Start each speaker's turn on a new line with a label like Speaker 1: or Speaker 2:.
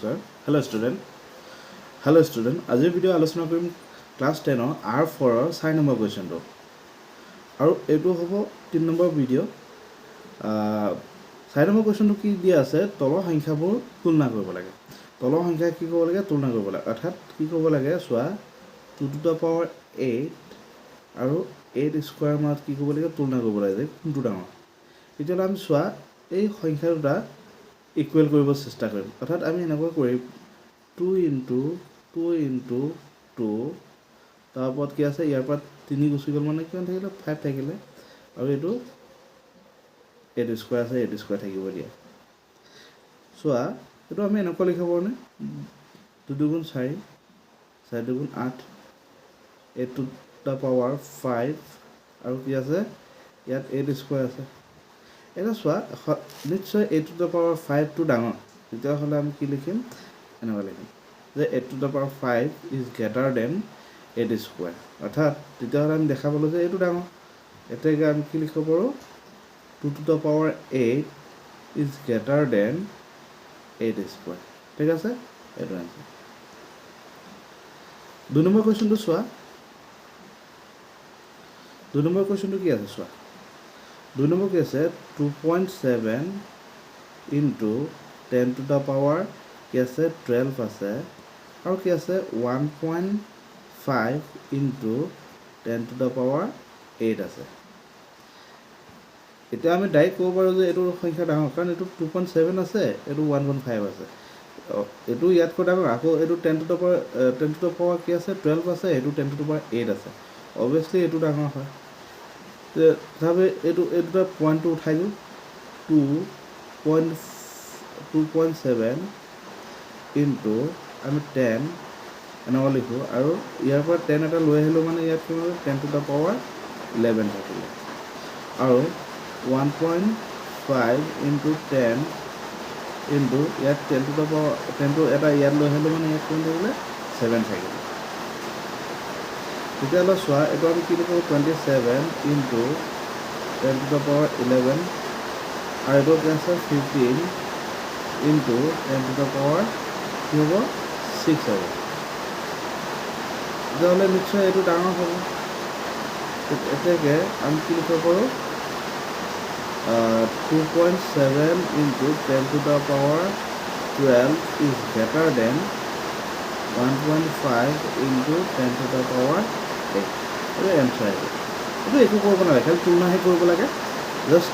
Speaker 1: নমস্কাৰ hello' student আজিৰ video' আলোচনা কৰিম ক্লাছ 10 R4 4 নম্বৰ কুৱেশ্যনটো আৰু এইটো হ'ব 3 নম্বৰ ভিডিঅ' 4 নম্বৰ কুৱেশ্যনটো কি দিয়া আছে তলৰ সংখ্যাবোৰ তুলনা কৰিব লাগে তলৰ সংখ্যা কি কৰিব লাগে তুলনা কৰিব লাগে অৰ্থাৎ কি কৰিব লাগে চোৱা 2 to the power 8 আৰু 8 স্কয়াৰ মাজত কি কৰিব লাগে তুলনা কৰিব লাগে যে কোনটো ডাঙৰ এতিয়া আমি চোৱা এই সংখ্যা দুটা ইকুৱেল কৰিব চেষ্টা কৰিম অৰ্থাৎ আমি এনেকৈ কৰিম 2 into 2 তাৰ ওপৰত কি আছে ইয়াৰ পৰা 3 গুচি গ'ল মানে কিমান থাকিলে 5 থাকিলে আৰু এইটো 8 স্কয়াৰ আছে 8 স্কয়াৰ থাকিব দিয়া চোৱা এইটো আমি এনেকৈ লিখিব পাৰোঁনে 2 দুগুণ 4 4 দুগুণ 8 8 to the power 5 আৰু কি আছে ইয়াত 8 স্কয়াৰ আছে এটা চোৱা নিশ্চয় 8 to the power 5 টো ডাঙৰ তেতিয়াহ'লে আমি কি লিখিম এনেকৈ লিখিম যে 8 to the power 5 is greater than 8 square অৰ্থাৎ তেতিয়াহ'লে আমি দেখা পালোঁ যে এইটো ডাঙৰ এতিয়া আমি কি লিখিব পাৰোঁ 2 to the power 8 is greater than 8 square ঠিক আছে এইটো আনসাৰ 2 নম্বৰ কুৱেশ্যনটো চোৱা 2 নম্বৰ কুৱেশ্যনটো কি আছে চোৱা 2 নম্বৰ কি আছে 2.7 into 10 to the power কি আছে 12 আছে আৰু কি আছে 1.5 into 10 to the power 8 আছে এতিয়া আমি ডাইৰেক্ট ক'ব পাৰোঁ যে এইটো সংখ্যা ডাঙৰ কাৰণ এইটো 2.7 আছে এইটো 1.5 আছে এইটো ইয়াতকৈ ডাঙৰ আকৌ এইটো 10 to the power কি আছে 12 আছে এইটো 10 to the power 8 আছে অবভিয়াছলি এইটো ডাঙৰ হয় তথাপি এইটো দুটা পইণ্টটো উঠাই দিওঁ 2.7 into আমি 10 এনেকৈ লিখোঁ আৰু ইয়াৰ পৰা 10 এটা লৈ আহিলোঁ মানে ইয়াত কিমান 10 to the power 11 থাকিলে আৰু 1.5 into 10 into ইয়াত 10 to the power 10 টো এটা ইয়াত লৈ আহিলোঁ মানে ইয়াত কিমান থাকিলে 7 থাকিলে তেতিয়াহ'লে চোৱা এইটো আমি কি লিখোঁ 27 into 10 to the power 11 আৰু এইটো কি আছে 15 into 10 to the power কি হ'ব 6 হ'ব তেতিয়াহ'লে নিশ্চয় এইটো ডাঙৰ হ'ব এতেকে আমি কি লিখিব পাৰোঁ 2.7 into 10 to the power 12 is greater than 1.5 into 10 to the power 8 এইটো এনচাৰ এইটো একো কৰিব নালাগে খালি তুলনাহে কৰিব লাগে জাষ্ট